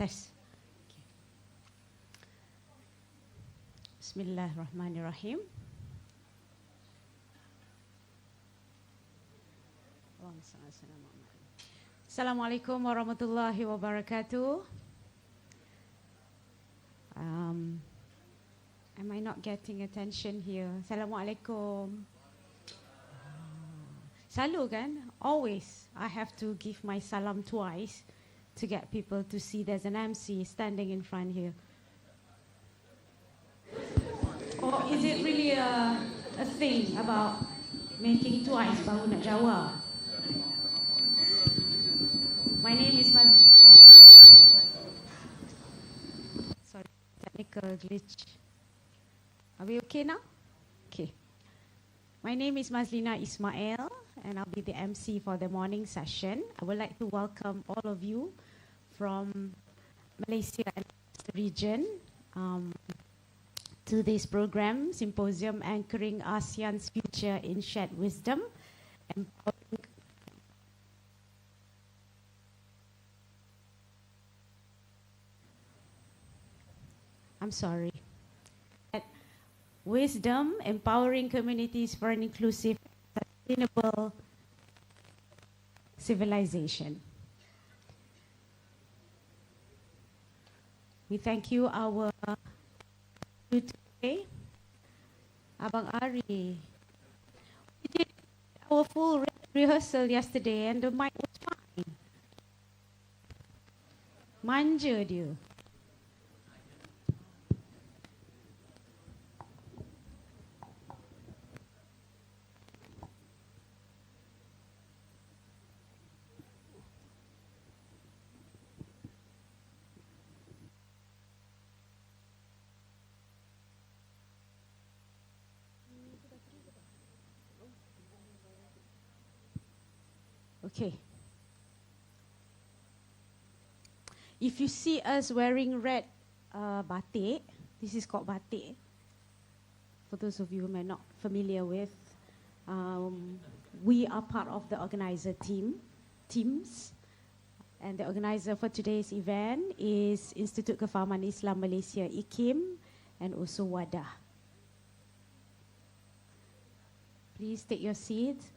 Test. Okay. Bismillahirrahmanirrahim. Assalamualaikum warahmatullahi wabarakatuh. Am I not getting attention here? Assalamualaikum. Selalu kan? Always I have to give my salam twice to get people to see there's an MC standing in front here. Or is it really a thing about making twice baru nak jawab? My name is sorry, technical glitch. Are we okay now? Okay. My name is Mazlina Ismail, and I'll be the MC for the morning session. I would like to welcome all of you from Malaysia and the region to this program, Symposium Anchoring ASEAN's Future in Shared Wisdom. I'm sorry. Wisdom, empowering communities for an inclusive, sustainable civilization. We thank you, our today, Abang Ari. We did our full rehearsal yesterday and the mic was fine. Manja dia. Okay. If you see us wearing red batik, this is called batik. For those of you who may not familiar with, we are part of the organizer teams. And the organizer for today's event is Institute Kefahaman Islam Malaysia, IKIM, and also WADA. Please take your seats.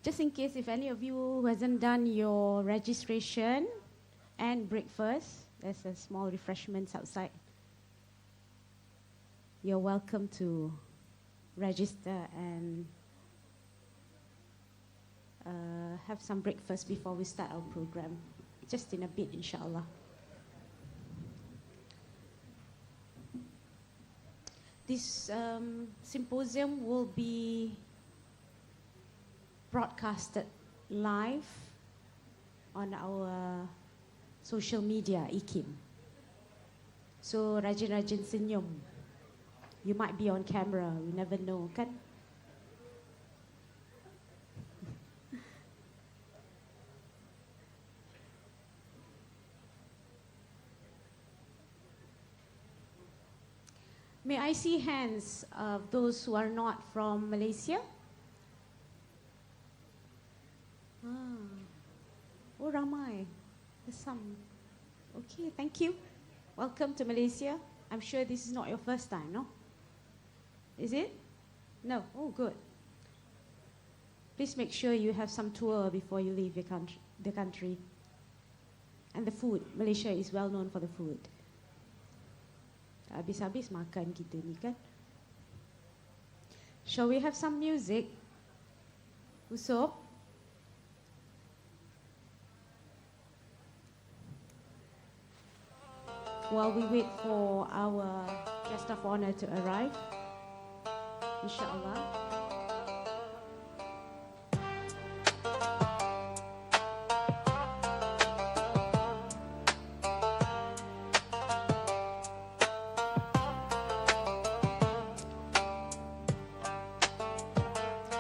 Just in case if any of you who hasn't done your registration and breakfast, there's a small refreshments outside. You're welcome to register and have some breakfast before we start our program. Just in a bit, inshallah. This symposium will be broadcasted live on our social media, IKIM. So, rajin-rajin senyum. You might be on camera, we never know, kan? May I see hands of those who are not from Malaysia? Oh, ramai. There's some. Okay, thank you. Welcome to Malaysia. I'm sure this is not your first time, no? Is it? No? Oh, good. Please make sure you have some tour before you leave the country. And the food. Malaysia is well known for the food. Habis-habis makan kita ni kan. Shall we have some music? Usop? While we wait for our guest of honor to arrive, inshallah.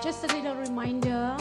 Just a little reminder.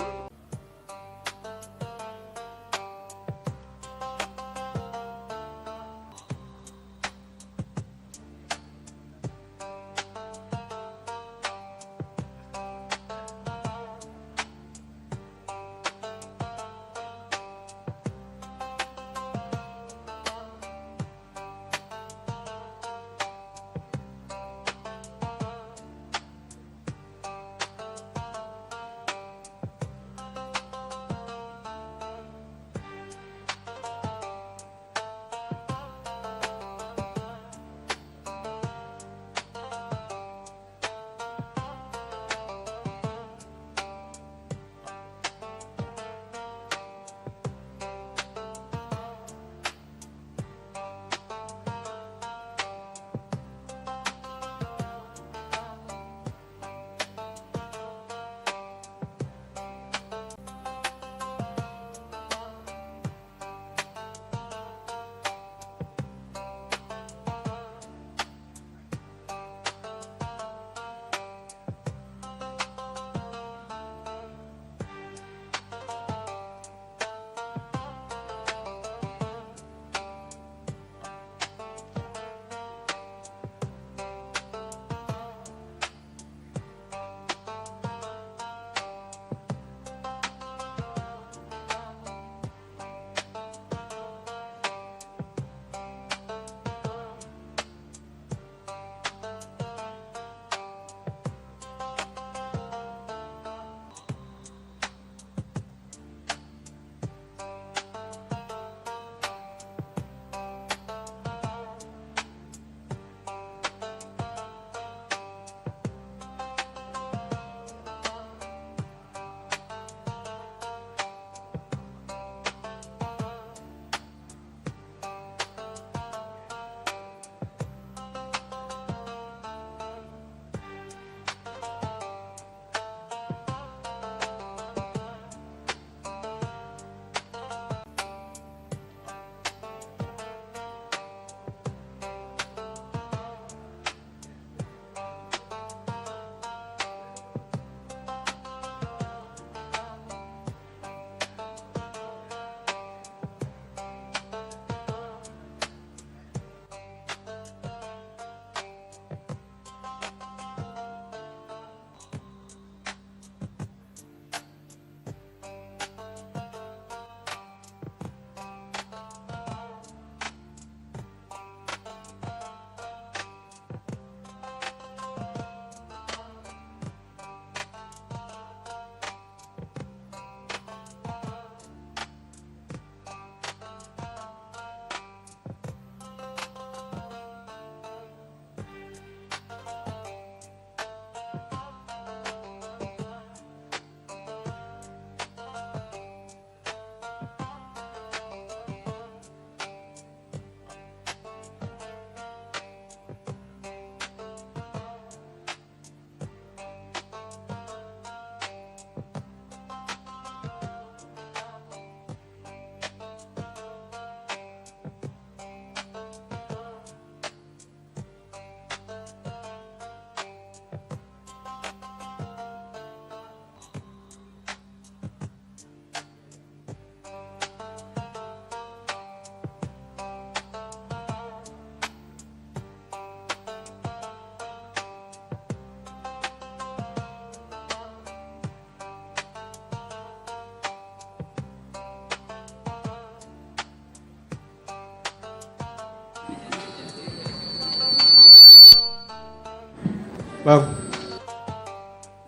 Bang,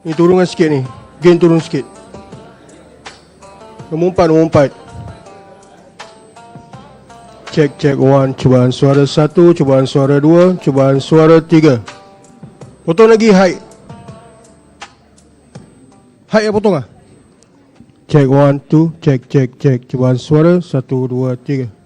ni turunkan sikit ni. Gain turun sikit. Nombor 4. Cek 1. Cubaan suara 1. Cubaan suara 2. Cubaan suara 3. Potong lagi height. Height yang potong lah. Cek 1, 2. Cek. Cubaan suara 1, 2, 3.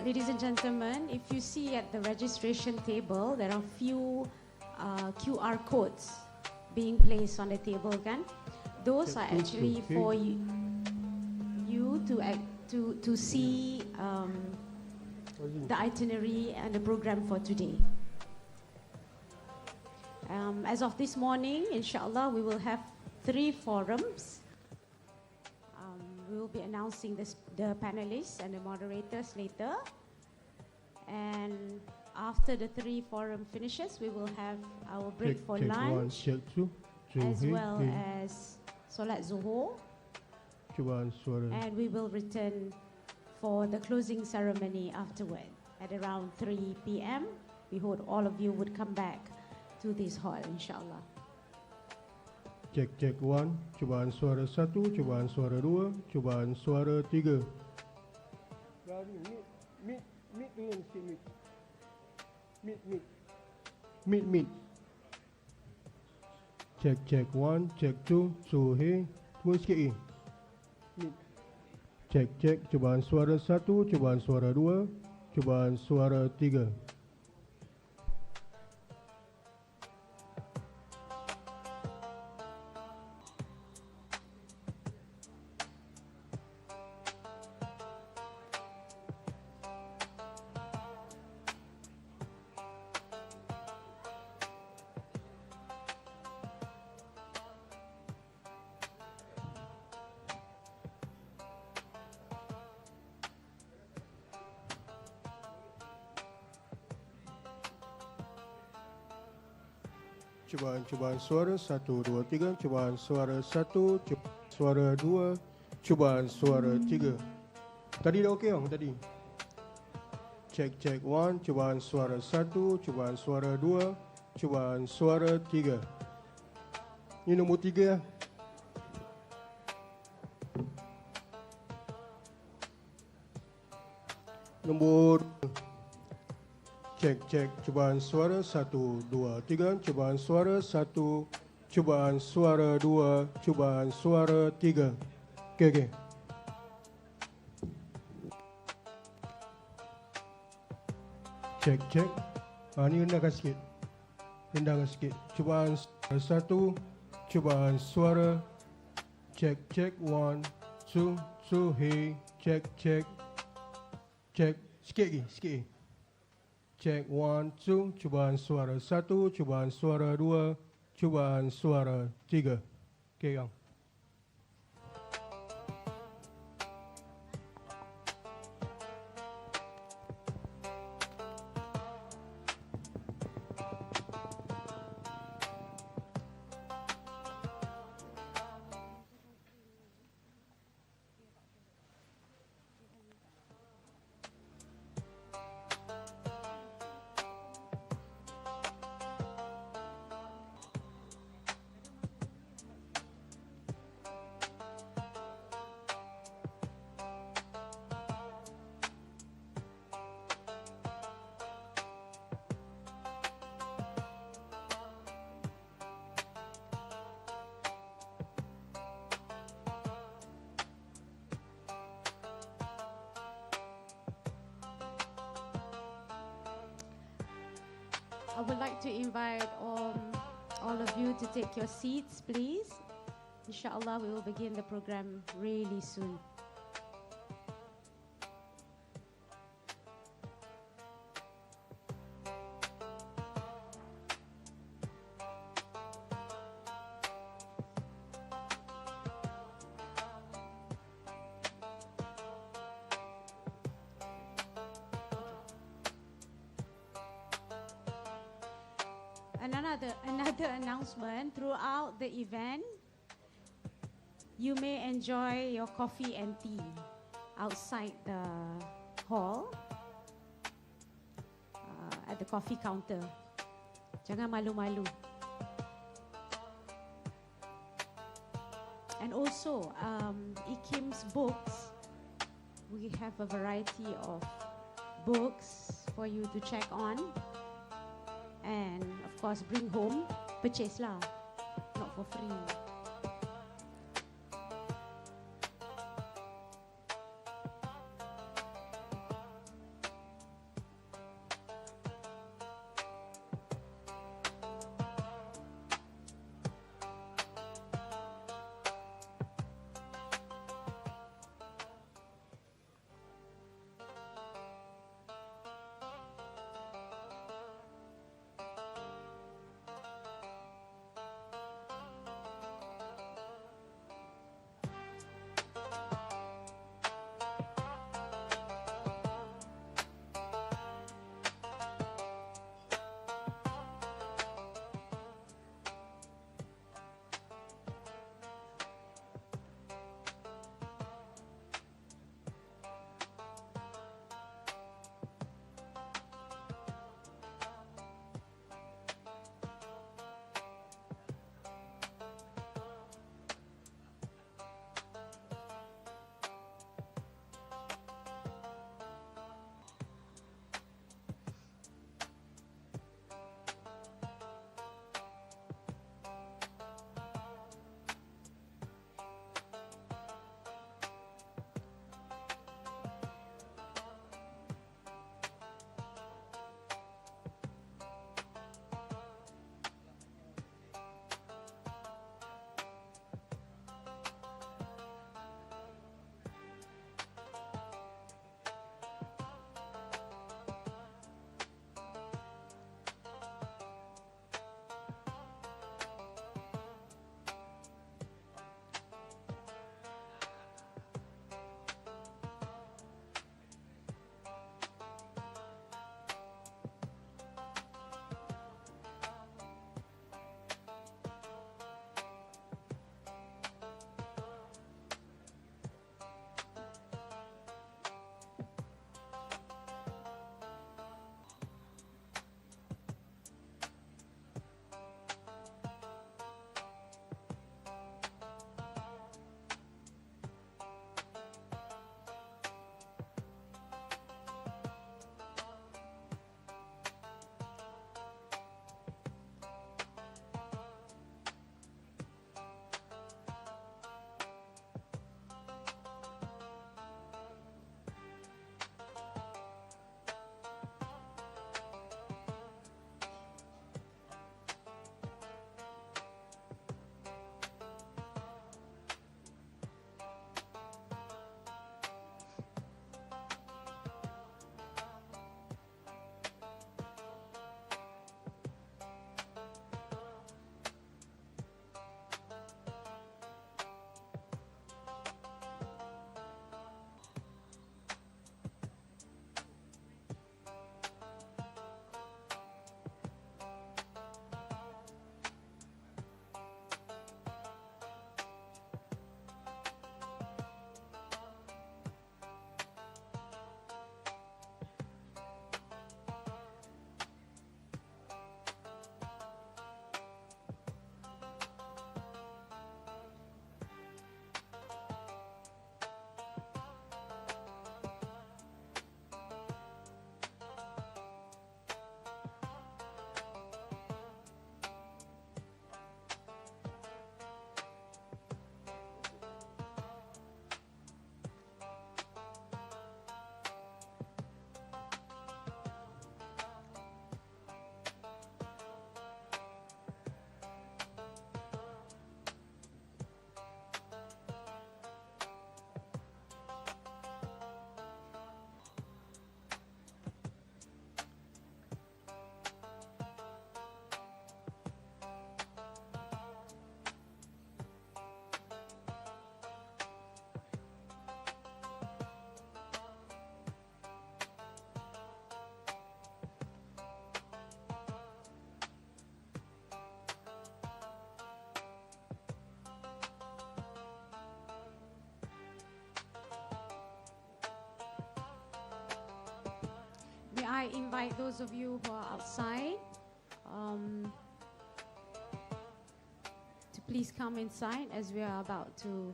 Ladies and gentlemen, if you see at the registration table, there are few QR codes being placed on the table, kan? Those are actually for you to see the itinerary and the program for today. As of this morning, inshallah, we will have 3 forums. We will be announcing the panelists and the moderators later. And after the 3 forum finishes, we will have our break for lunch, as well as Solat Zuhur. And we will return for the closing ceremony afterward. At around 3 p.m., we hope all of you would come back to this hall, inshallah. Cek 1. Cubaan suara 1. Cubaan suara 2. Cubaan suara 3. Mid turun sikit. Mid. Cek 1. Cek 2. Suhe. Turun sikit. Mid. Cek. Cubaan suara 1. Cubaan suara 2. Cubaan suara 3. Cubaan suara 1, 2, 3. Cubaan suara 1. Suara 2. Cubaan suara 3. Tadi dah okey bang tadi. Cek 1. Cubaan suara 1. Cubaan suara 2. Cubaan suara 3. Ini nombor 3 lah. Nombor Cek. Cubaan suara 1, 2, 3. Cubaan suara 1. Cubaan suara 2. Cubaan suara 3. Okey. Cek. Ni rendahkan sikit. Cubaan suara 1. Cubaan suara. Cek 1, 2, 3. Cek. Sikit lagi. Cek 1, 2. Cubaan suara 1. Cubaan suara 2. Cubaan suara 3. Okey bang. I would like to invite all of you to take your seats, please. Inshallah, we will begin the program really soon. Another announcement. Throughout the event, you may enjoy your coffee and tea outside the hall at the coffee counter. Jangan malu-malu. And also, IKIM's books. We have a variety of books for you to check on. And of course, bring home, purchase lah, not for free. I invite those of you who are outside to please come inside as we are about to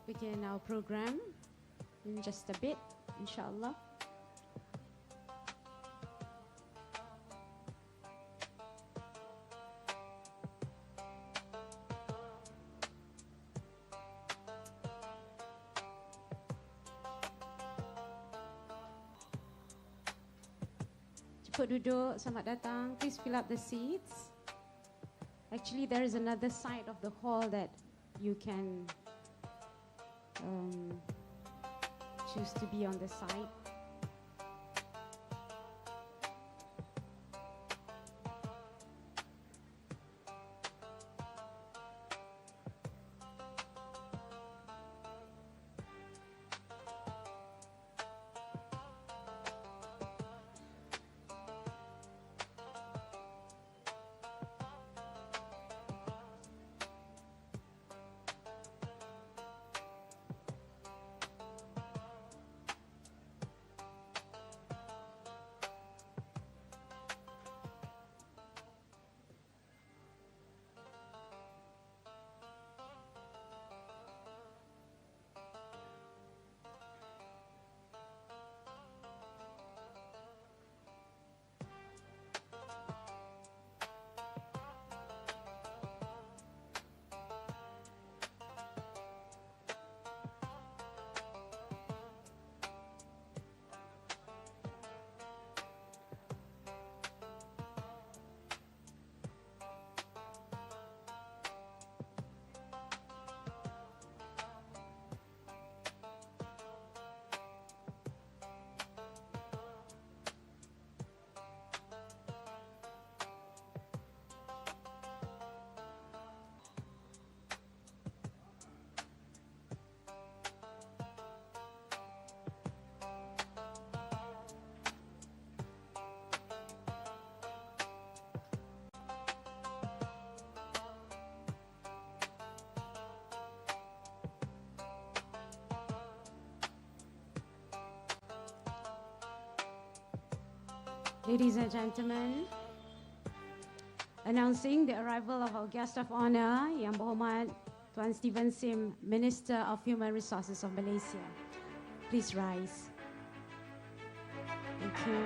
begin our program in just a bit, inshallah. Cepat duduk, selamat datang. Please fill up the seats. Actually, there is another side of the hall that you can choose to be on the side. Ladies and gentlemen, announcing the arrival of our guest of honor, Yang Berhormat Tuan Steven Sim, Minister of Human Resources of Malaysia. Please rise. Thank you.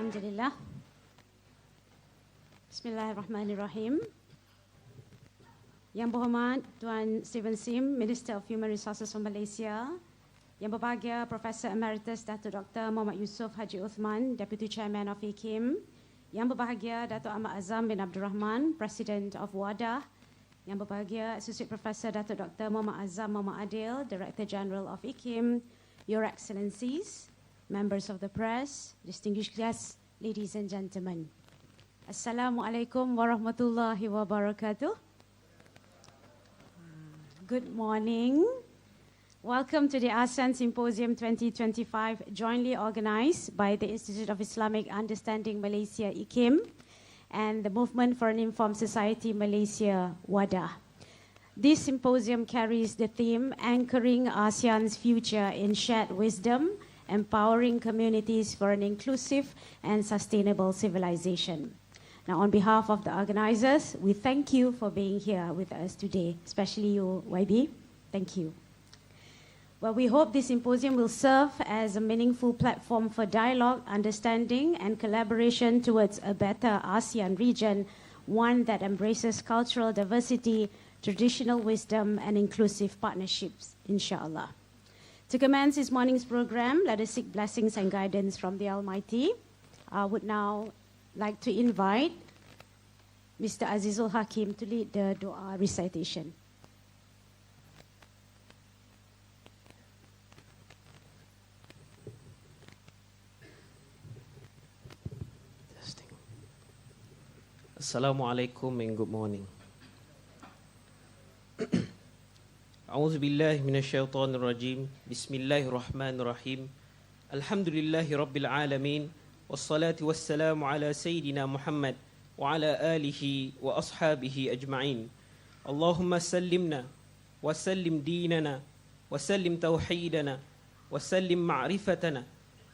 Alhamdulillah. Bismillahirrahmanirrahim. Yang Berhormat Tuan Steven Sim, Minister of Human Resources of Malaysia. Yang berbahagia Profesor Emeritus Dato' Dr. Muhammad Yusof Haji Uthman, Deputy Chairman of IKIM. Yang berbahagia Dato' Ahmad Azam bin Abdul Rahman, President of WADA. Yang berbahagia Associate Professor Dato' Dr. Muhammad Azam Muhammad Adil, Director General of IKIM. Your Excellencies, members of the press, distinguished guests, ladies and gentlemen. Assalamualaikum warahmatullahi wabarakatuh. Good morning. Welcome to the ASEAN Symposium 2025, jointly organized by the Institute of Islamic Understanding Malaysia, IKIM, and the Movement for an Informed Society Malaysia, WADA. This symposium carries the theme, Anchoring ASEAN's Future in Shared Wisdom, Empowering Communities for an Inclusive and Sustainable Civilization. Now, on behalf of the organizers, we thank you for being here with us today, especially you, YB. Thank you. Well, we hope this symposium will serve as a meaningful platform for dialogue, understanding, and collaboration towards a better ASEAN region, one that embraces cultural diversity, traditional wisdom, and inclusive partnerships, inshallah. To commence this morning's program, let us seek blessings and guidance from the Almighty. I would now like to invite Mr. Azizul Hakim to lead the dua recitation. Assalamualaikum and good morning. A'udzu billahi minasyaitonir rajim. Bismillahirrahmanirrahim. Alhamdulillahi rabbil alamin. Wassalatu wassalamu ala sayyidina Muhammad wa ala alihi wa ashabihi ajma'in. Allahumma sallimna wa sallim dinana wa sallim tauhidana wa sallim ma'rifatana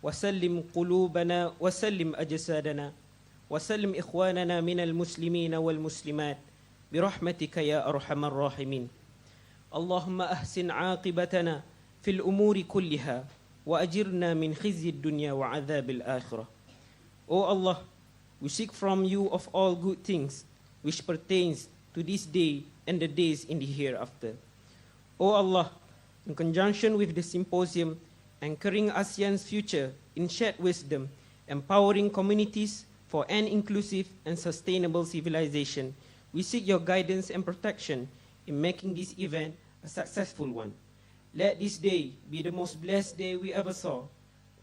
wa sallim qulubana wa sallim ajsadana وسلم إخواننا من المسلمين والمسلمات برحمتك يا أرحم الراحمين. اللهم أحسن عاقبتنا في الأمور كلها وأجرنا من خزي الدنيا وعذاب الآخرة. O Allah, we seek from you of all good things which pertains to this day and the days in the hereafter. O Allah, in conjunction with the symposium anchoring ASEAN's future in shared wisdom, empowering communities for an inclusive and sustainable civilization, we seek your guidance and protection in making this event a successful one. Let this day be the most blessed day we ever saw,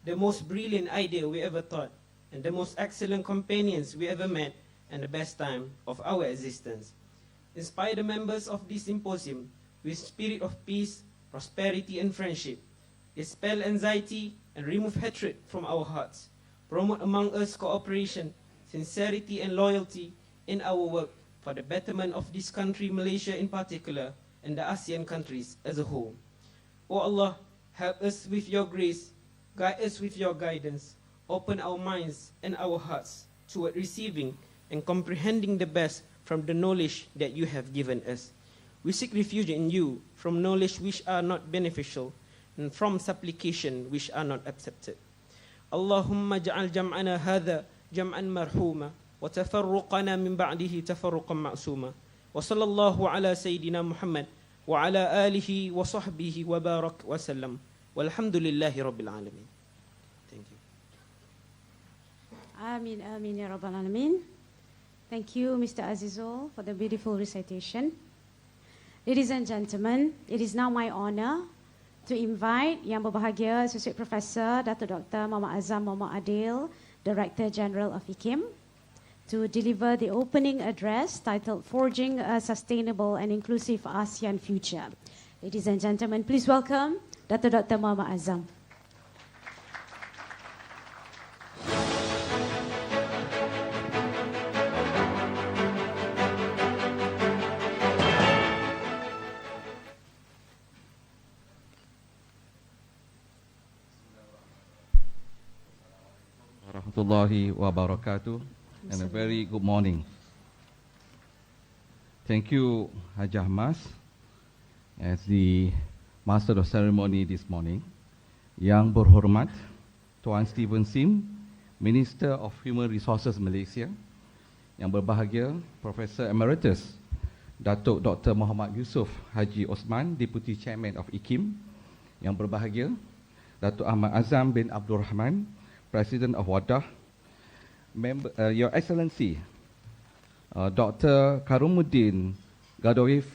the most brilliant idea we ever thought, and the most excellent companions we ever met, and the best time of our existence. Inspire the members of this symposium with spirit of peace, prosperity, and friendship. Dispel anxiety and remove hatred from our hearts. Promote among us cooperation, sincerity, and loyalty in our work for the betterment of this country, Malaysia in particular, and the ASEAN countries as a whole. O Allah, help us with your grace, guide us with your guidance, open our minds and our hearts toward receiving and comprehending the best from the knowledge that you have given us. We seek refuge in you from knowledge which are not beneficial and from supplication which are not accepted. Allahumma ja'al jam'ana hadha jam'an marhuma wa tafarruqana min ba'dihi tafarruqan ma'suma wa sallallahu ala sayyidina Muhammad wa ala alihi wa sahbihi wa barak wa sallam walhamdulillahi rabbil alamin. Thank you. Amin, amin, ya Rabbal Alamin. Thank you, Mr. Azizul, for the beautiful recitation. Ladies and gentlemen, it is now my honor to invite Yang Berbahagia Associate Professor Dato Dr. Muhammad Azam Muhammad Adil, Director General of IKIM, to deliver the opening address titled Forging a Sustainable and Inclusive ASEAN Future. Ladies and gentlemen, please welcome Dato Dr. Muhammad Azam. Warahmatullahi wabarakatuh, and a very good morning. Thank you, Hajah Mas, as the Master of Ceremony this morning. Yang berhormat Tuan Stephen Sim, Minister of Human Resources Malaysia. Yang berbahagia Professor Emeritus Datuk Dr. Muhammad Yusof Haji Osman, Deputy Chairman of IKIM. Yang berbahagia Datuk Ahmad Azam bin Abdul Rahman, President of WADAH, Your Excellency, Dr. Karumuddin Gadoif,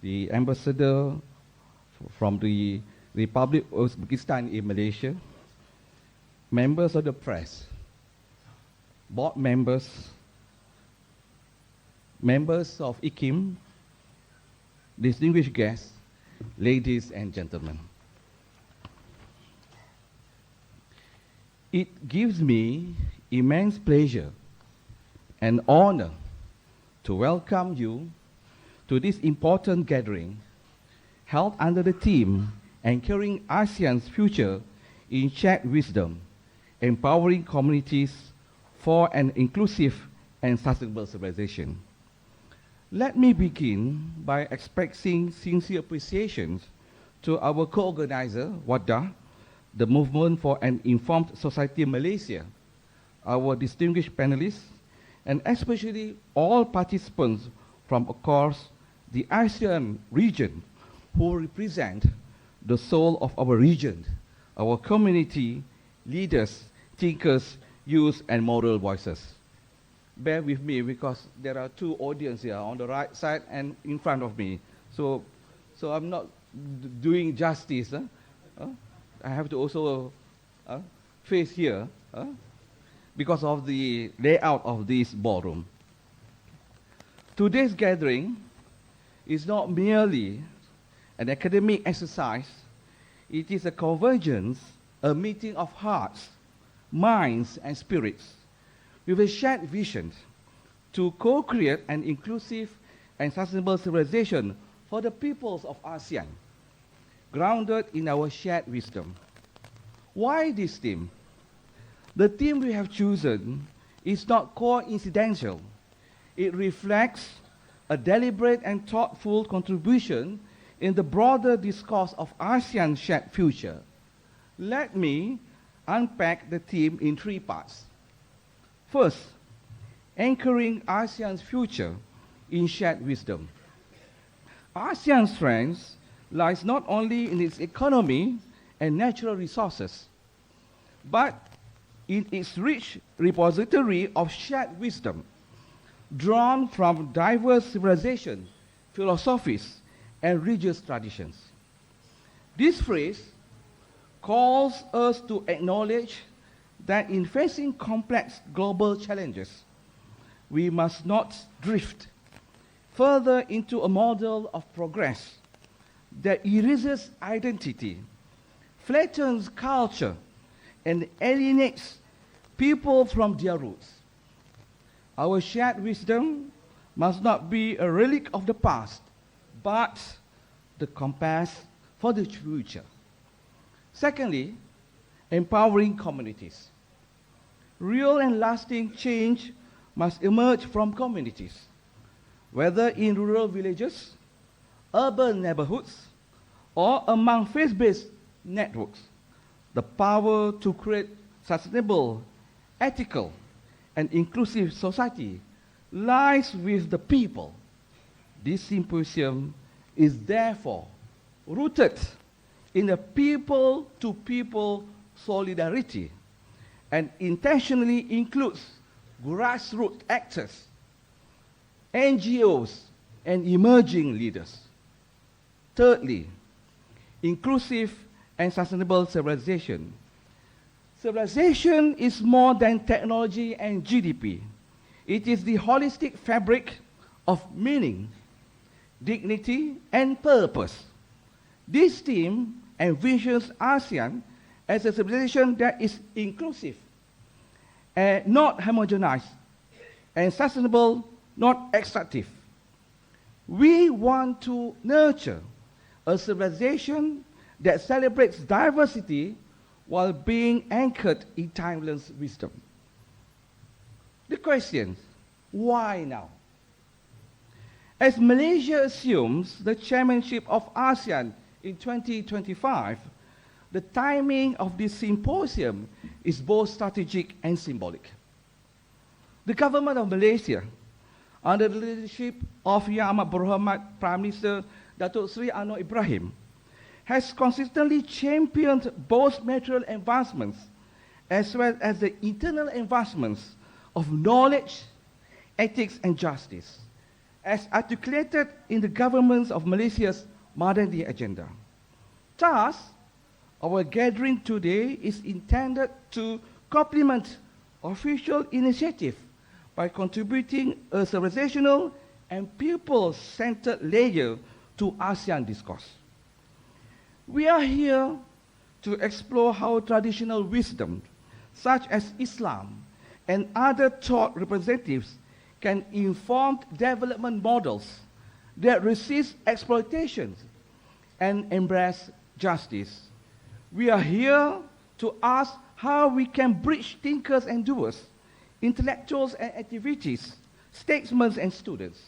the Ambassador from the Republic of Uzbekistan in Malaysia, members of the press, board members, members of IKIM, distinguished guests, ladies and gentlemen. It gives me immense pleasure and honor to welcome you to this important gathering held under the theme Anchoring ASEAN's Future in Shared Wisdom, Empowering Communities for an Inclusive and Sustainable Civilization. Let me begin by expressing sincere appreciation to our co-organizer, WADAH, the Movement for an Informed Society in Malaysia, our distinguished panelists, and especially all participants from across the ASEAN region who represent the soul of our region, our community, leaders, thinkers, youth, and moral voices. bear with me because there are two audience here on the right side and in front of me. So I'm not doing justice. I have to also face here because of the layout of this ballroom. Today's gathering is not merely an academic exercise. It is a convergence, a meeting of hearts, minds, and spirits with a shared vision to co-create an inclusive and sustainable civilization for the peoples of ASEAN, grounded in our shared wisdom. Why this theme? The theme we have chosen is not coincidental. It reflects a deliberate and thoughtful contribution in the broader discourse of ASEAN's shared future. Let me unpack the theme in three parts. First, anchoring ASEAN's future in shared wisdom. ASEAN's strength lies not only in its economy and natural resources, but in its rich repository of shared wisdom, drawn from diverse civilizations, philosophies, and religious traditions. This phrase calls us to acknowledge that in facing complex global challenges, we must not drift further into a model of progress that erases identity, flattens culture, and alienates people from their roots. Our shared wisdom must not be a relic of the past, but the compass for the future. Secondly, empowering communities. Real and lasting change must emerge from communities, whether in rural villages, urban neighborhoods, or among faith-based networks. The power to create sustainable, ethical, and inclusive society lies with the people. This symposium is therefore rooted in a people-to-people solidarity and intentionally includes grassroots actors, NGOs, and emerging leaders. Thirdly, inclusive and sustainable civilization. Civilization is more than technology and GDP. It is the holistic fabric of meaning, dignity, and purpose. This theme envisions ASEAN as a civilization that is inclusive, not homogenized, and sustainable, not extractive. We want to nurture a civilization that celebrates diversity while being anchored in timeless wisdom. The question, why now? As Malaysia assumes the chairmanship of ASEAN in 2025, the timing of this symposium is both strategic and symbolic. The government of Malaysia, under the leadership of Yang Amat Berhormat Prime Minister Datuk Seri Anwar Ibrahim, has consistently championed both material advancements as well as the internal advancements of knowledge, ethics, and justice, as articulated in the government of Malaysia's Modern Day Agenda. Thus, our gathering today is intended to complement official initiative by contributing a civilizational and people-centered layer to ASEAN discourse. We are here to explore how traditional wisdom, such as Islam and other thought representatives, can inform development models that resist exploitation and embrace justice. We are here to ask how we can bridge thinkers and doers, intellectuals and activities, statesmen and students.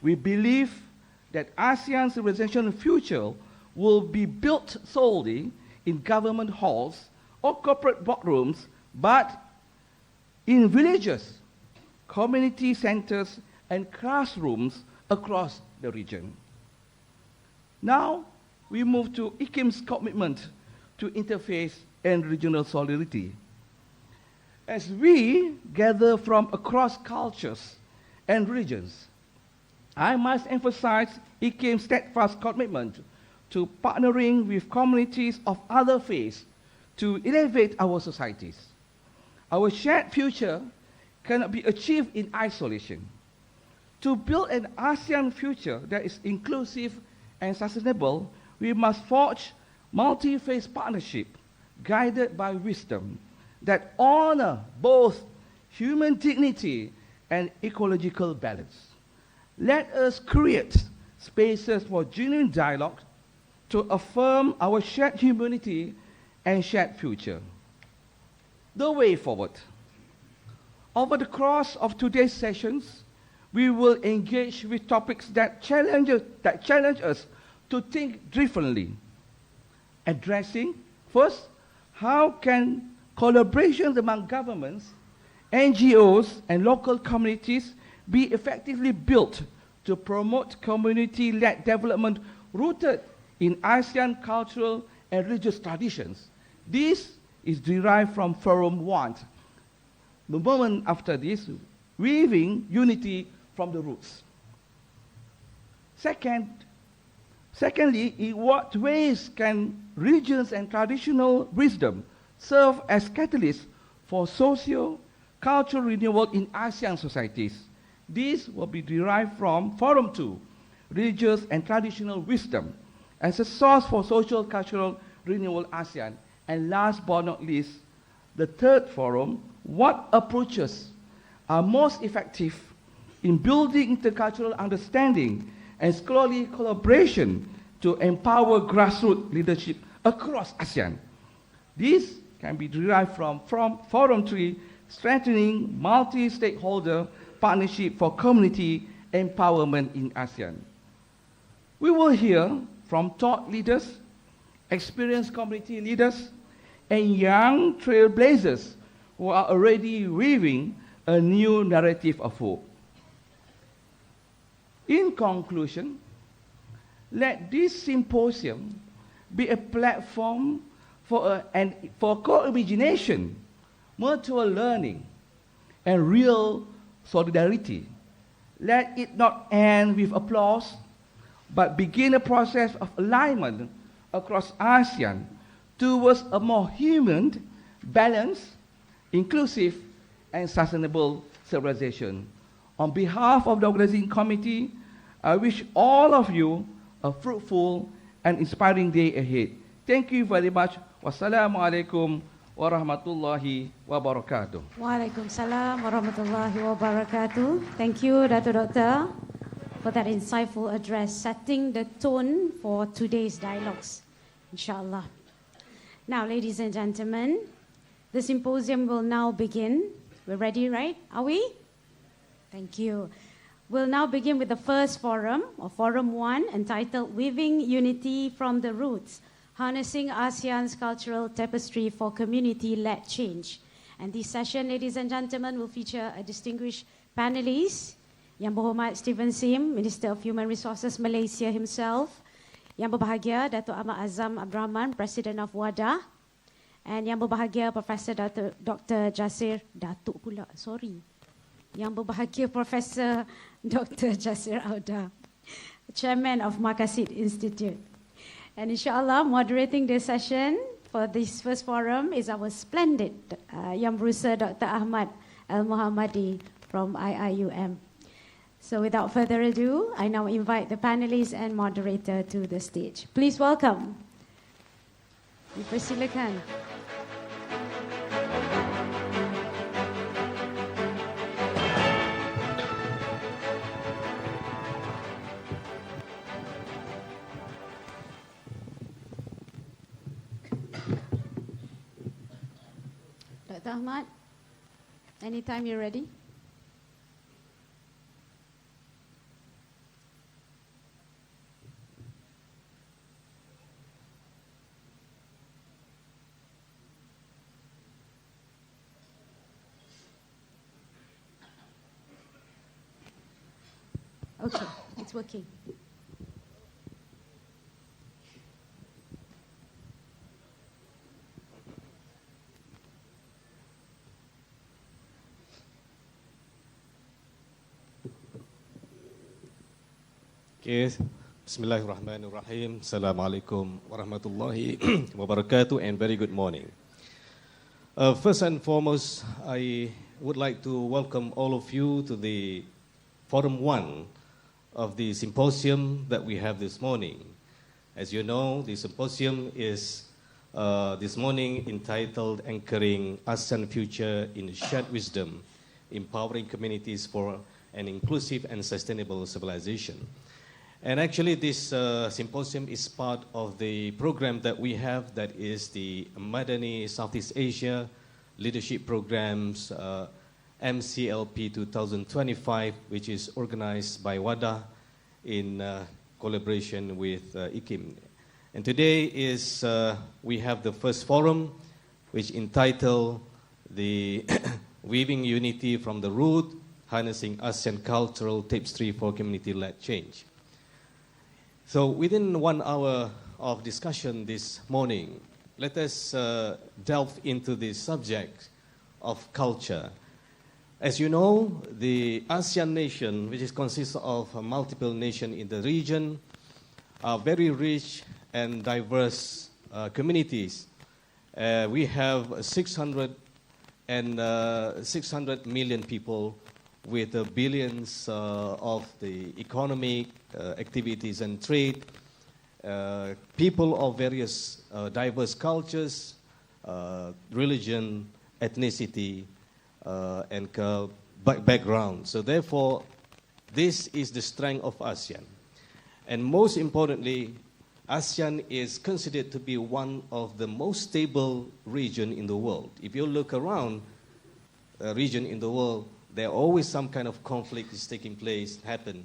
We believe that ASEAN's civilization future will be built solely in government halls or corporate boardrooms, but in villages, community centers, and classrooms across the region. Now, we move to IKIM's commitment to interfaith and regional solidarity. As we gather from across cultures and regions, I must emphasize IKIM's steadfast commitment to partnering with communities of other faiths to elevate our societies. Our shared future cannot be achieved in isolation. To build an ASEAN future that is inclusive and sustainable, we must forge multi-faith partnership guided by wisdom that honor both human dignity and ecological balance. Let us create spaces for genuine dialogue to affirm our shared humanity and shared future. The way forward. Over the course of today's sessions, we will engage with topics that challenge us to think differently. Addressing, first, how can collaborations among governments, NGOs, and local communities be effectively built to promote community-led development rooted in ASEAN cultural and religious traditions. This is derived from Forum 1. The moment after this, weaving unity from the roots. Secondly, in what ways can religions and traditional wisdom serve as catalysts for socio-cultural renewal in ASEAN societies? This will be derived from Forum 2, religious and traditional wisdom, as a source for social cultural renewal ASEAN. And last but not least, the third forum, what approaches are most effective in building intercultural understanding and scholarly collaboration to empower grassroots leadership across ASEAN. This can be derived from Forum 3, strengthening multi-stakeholder partnership for community empowerment in ASEAN. We will hear from thought leaders, experienced community leaders, and young trailblazers who are already weaving a new narrative of hope. In conclusion, let this symposium be a platform for co-imagination, mutual learning, and real solidarity. Let it not end with applause, but begin a process of alignment across ASEAN towards a more human, balanced, inclusive, and sustainable civilization. On behalf of the organizing committee, I wish all of you a fruitful and inspiring day ahead. Thank you very much. Wassalamualaikum warahmatullahi wabarakatuh. Waalaikumsalam warahmatullahi wabarakatuh. Thank you, Doctor, for that insightful address, setting the tone for today's dialogues, inshallah. Now, ladies and gentlemen, the symposium will now begin. We're ready, right? Are we? Thank you. We'll now begin with the first forum, or Forum 1, entitled Weaving Unity from the Roots, Harnessing ASEAN's Cultural Tapestry for Community-Led Change. And this session, ladies and gentlemen, will feature a distinguished panelist, Yang Berhormat Stephen Sim, Minister of Human Resources Malaysia himself, Yang Berbahagia Datuk Ahmad Azam Abdul Rahman, President of WADA, and Yang Berbahagia Professor Dr. Jasir Datuk pula, sorry. Yang Berbahagia Professor Dr. Jasir Auda, Chairman of Makassar Institute. And inshallah, moderating this session for this first forum is our splendid Yang Berusaha Dr. Ahmad Al-Muhammadi from IIUM. So without further ado, I now invite the panelists and moderator to the stage. Please welcome. Dipersilakan. Dr. Ahmad, anytime you're ready. Okay, it's working. Yes. Bismillahirrahmanirrahim. Assalamualaikum warahmatullahi wabarakatuh and very good morning. First and foremost, I would like to welcome all of you to the Forum 1 of the symposium that we have this morning. As you know, the symposium is this morning entitled Anchoring ASEAN Future in Shared Wisdom, Empowering Communities for an Inclusive and Sustainable Civilization. And actually this symposium is part of the program that we have, that is the Madani Southeast Asia Leadership Programs MCLP 2025, which is organized by WADA in collaboration with IKIM. And today is, we have the first forum, which entitled the Weaving Unity from the Root, Harnessing ASEAN Cultural Tapestry for Community-Led Change. So within 1 hour of discussion this morning, let us delve into the subject of culture. As you know, the ASEAN nation, which consists of multiple nations in the region, are very rich and diverse communities. We have 600 million people with billions of the economic activities and trade, people of various diverse cultures, religion, ethnicity, and background. So therefore, this is the strength of ASEAN. And most importantly, ASEAN is considered to be one of the most stable regions in the world. If you look around a region in the world, there always some kind of conflict is taking place, happen.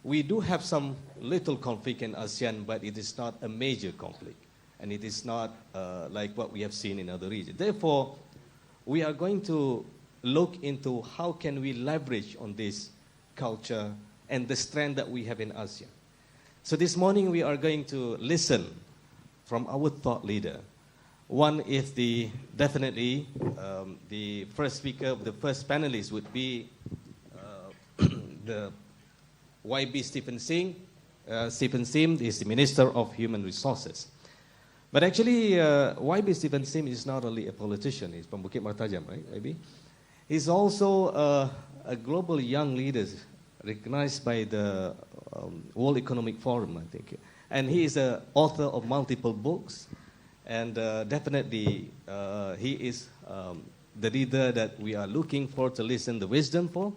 We do have some little conflict in ASEAN, but it is not a major conflict. And it is not like what we have seen in other regions. Therefore, we are going to look into how can we leverage on this culture and the strength that we have in ASEAN. So this morning we are going to listen from our thought leader. One is definitely the first speaker, the first panelist would be the YB Stephen Singh. Stephen Singh is the Minister of Human Resources. But actually, YB Stephen Singh is not only a politician, he's from Bukit Mertajam, right, YB? He's also a global young leader recognized by the World Economic Forum, I think. And he is an author of multiple books. And definitely, he is the leader that we are looking for to listen the wisdom for.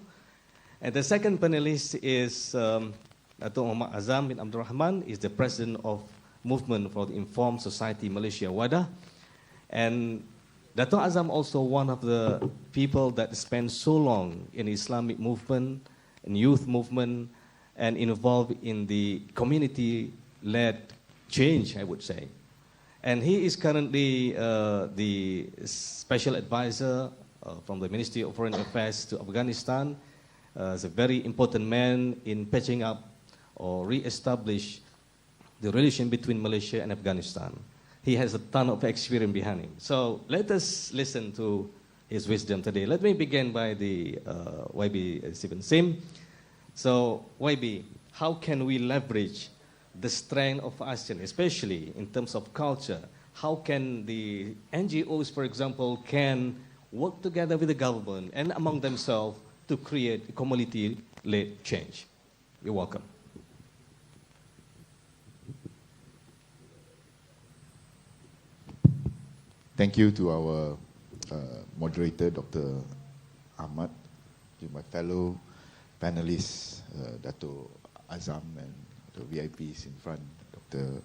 And the second panelist is Dato' Muhammad Azam bin Abdul Rahman, is the president of Movement for the Informed Society Malaysia, WADA. And Dato' Azam also one of the people that spent so long in Islamic movement, in youth movement, and involved in the community-led change, I would say. And he is currently the special advisor from the Ministry of Foreign Affairs to Afghanistan. Is a very important man in patching up or re-establish the relation between Malaysia and Afghanistan. He has a ton of experience behind him. So let us listen to his wisdom today. Let me begin by the YB Stephen Sim. So YB, how can we leverage the strength of ASEAN, especially in terms of culture? How can the NGOs, for example, can work together with the government and among themselves to create community-led change? You're welcome. Thank you to our moderator, Dr. Ahmad, to my fellow panelists, Dato' Azam and the VIPs in front, Dr.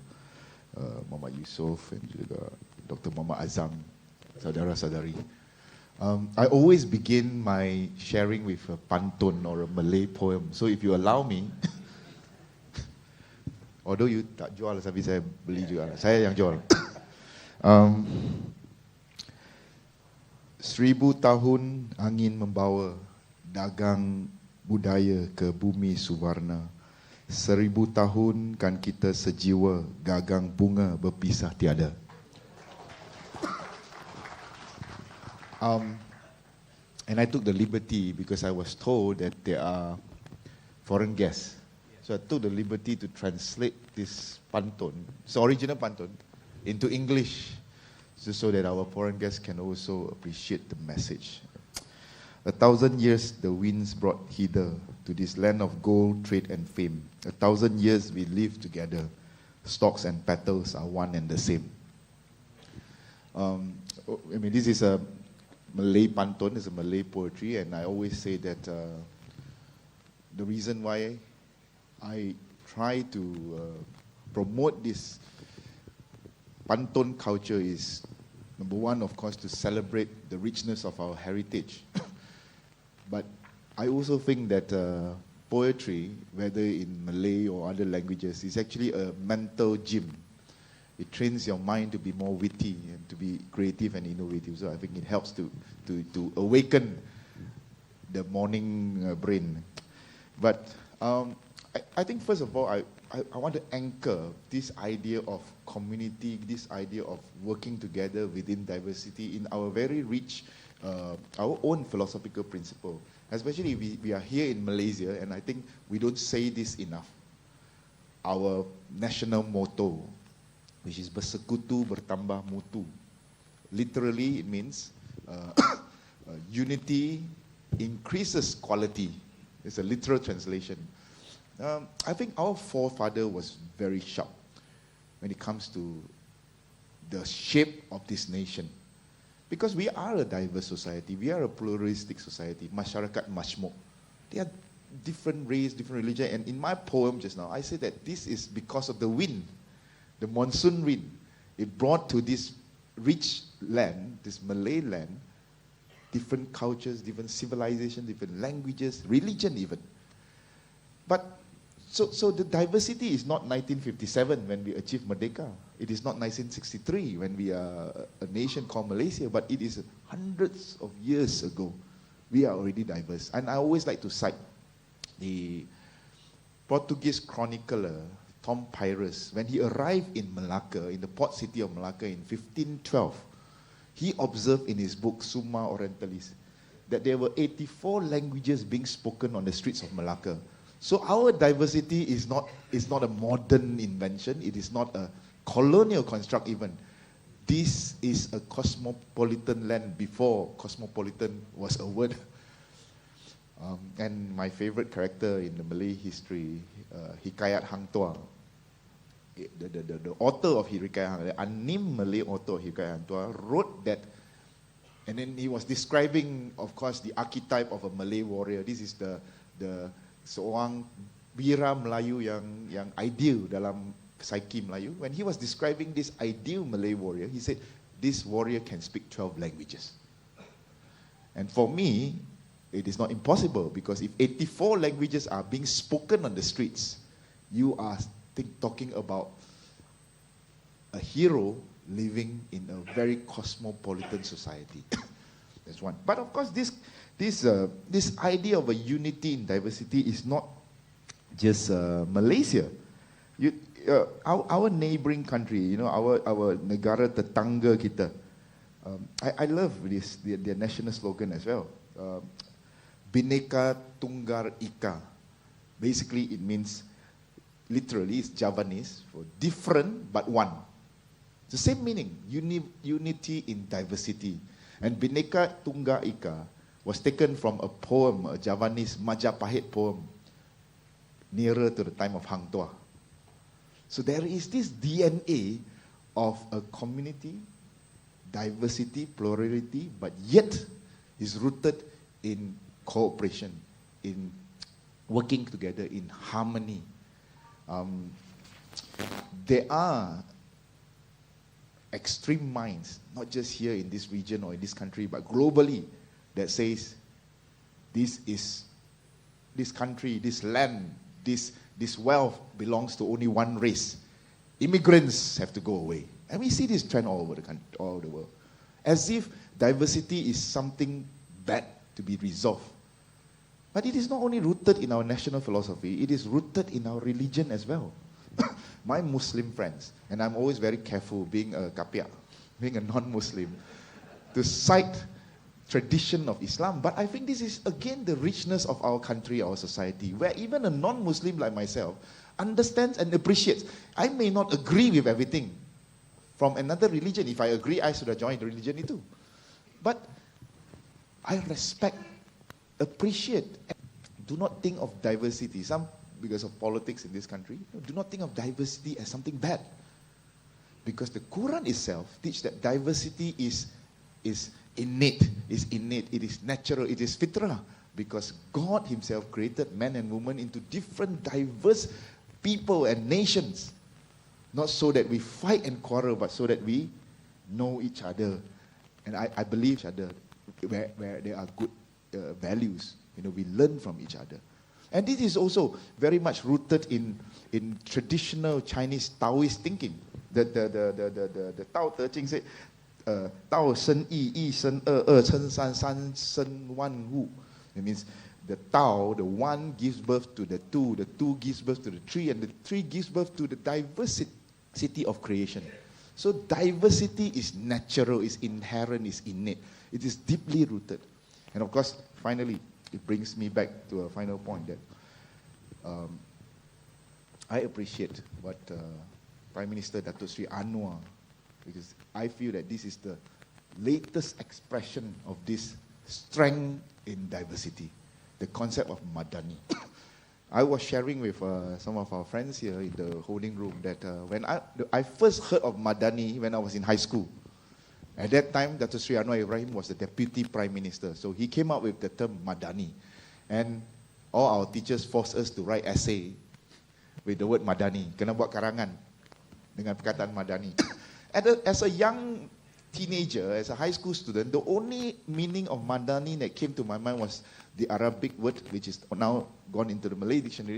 Muhammad Yusof and juga Dr. Muhammad Azam, saudara-saudari. I always begin my sharing with a pantun or a Malay poem. So if you allow me, although you tak jual, tapi saya beli juga. Saya yang jual. 1000 tahun angin membawa dagang budaya ke bumi Suvarna. 1000 tahun kan kita sejiwa gagang bunga berpisah tiada. And I took the liberty because I was told that there are foreign guests So I took the liberty to translate this pantun, it's original pantun, into English, just so that our foreign guests can also appreciate the message. 1,000 years the winds brought hither to this land of gold, trade and fame. 1,000 years we live together. Stalks and petals are one and the same. This is a Malay pantun, it's a Malay poetry, and I always say that the reason why I try to promote this pantun culture is, number one, of course, to celebrate the richness of our heritage. But I also think that poetry, whether in Malay or other languages, is actually a mental gym. It trains your mind to be more witty and to be creative and innovative. So I think it helps to awaken the morning brain. But I think first of all, I want to anchor this idea of community, this idea of working together within diversity in our very rich, our own philosophical principle. Especially we are here in Malaysia, and I think we don't say this enough. Our national motto, which is bersekutu bertambah mutu. Literally, it means unity increases quality. It's a literal translation. I think our forefather was very sharp when it comes to the shape of this nation. Because we are a diverse society, we are a pluralistic society, masyarakat majmuk. They are different race, different religion, and in my poem just now, I said that this is because of the wind, the monsoon wind. It brought to this rich land, this Malay land, different cultures, different civilizations, different languages, religion even. But so the diversity is not 1957 when we achieved Merdeka. It is not 1963 when we are a nation called Malaysia, but it is hundreds of years ago. We are already diverse. And I always like to cite the Portuguese chronicler Tom Pyrus. When he arrived in Malacca, in the port city of Malacca in 1512, he observed in his book Summa Orientalis that there were 84 languages being spoken on the streets of Malacca. So our diversity is not a modern invention. It is not a colonial construct even. This is a cosmopolitan land before cosmopolitan was a word. And my favorite character in the Malay history, Hikayat Hang Tuah, the author of Hikayat Hang, the unnamed Malay author of Hikayat Hang Tuah, wrote that, and then he was describing, of course, the archetype of a Malay warrior. This is the seorang bira Melayu yang ideal dalam psyche Melayu. When he was describing this ideal Malay warrior, he said, this warrior can speak 12 languages. And for me, it is not impossible, because if 84 languages are being spoken on the streets, you are talking about a hero living in a very cosmopolitan society. That's one. But of course, this idea of a unity in diversity is not just Malaysia. Our neighboring country, our negara tetangga kita. I love their national slogan as well. Bhinneka Tunggal Ika. Basically, it means, literally, it's Javanese for different but one. It's the same meaning, unity in diversity. And Bhinneka Tunggal Ika was taken from a poem, a Javanese Majapahit poem, nearer to the time of Hang Tuah. So there is this DNA of a community, diversity, plurality, but yet is rooted in cooperation, in working together, in harmony. There are extreme minds, not just here in this region or in this country, but globally, that says this country, this land, this wealth belongs to only one race. Immigrants have to go away. And we see this trend all over the country, all over the world. As if diversity is something bad to be resolved. But it is not only rooted in our national philosophy, it is rooted in our religion as well. My Muslim friends, and I'm always very careful being a kapia, being a non-Muslim, to cite tradition of Islam, but I think this is again the richness of our country, our society, where even a non-Muslim like myself understands and appreciates. I may not agree with everything from another religion. If I agree, I should have joined the religion too. But I respect, appreciate, do not think of diversity. Some, because of politics in this country, do not think of diversity as something bad. Because the Quran itself teaches that diversity is innate, it is natural, it is fitrah. Because God himself created men and women into different diverse people and nations. Not so that we fight and quarrel, but so that we know each other. And I believe each other where there are good values. We learn from each other. And this is also very much rooted in traditional Chinese Taoist thinking. The Tao Te Ching said, Tao Shen Yi, Yi Shen Chen San, San Shen Wan Wu. It means the Tao, the one gives birth to the two gives birth to the three, and the three gives birth to the diversity of creation. So diversity is natural, is inherent, is innate. It is deeply rooted. And of course, finally, it brings me back to a final point that I appreciate what Prime Minister Datuk Sri Anwar, because I feel that this is the latest expression of this strength in diversity, the concept of Madani. I was sharing with some of our friends here in the holding room that when I first heard of Madani when I was in high school. At that time, Datuk Sri Anwar Ibrahim was the Deputy Prime Minister. So he came up with the term Madani. And all our teachers forced us to write essay with the word Madani. Kena buat karangan dengan perkataan Madani. As a young teenager, as a high school student, the only meaning of Madani that came to my mind was the Arabic word, which is now gone into the Malay dictionary,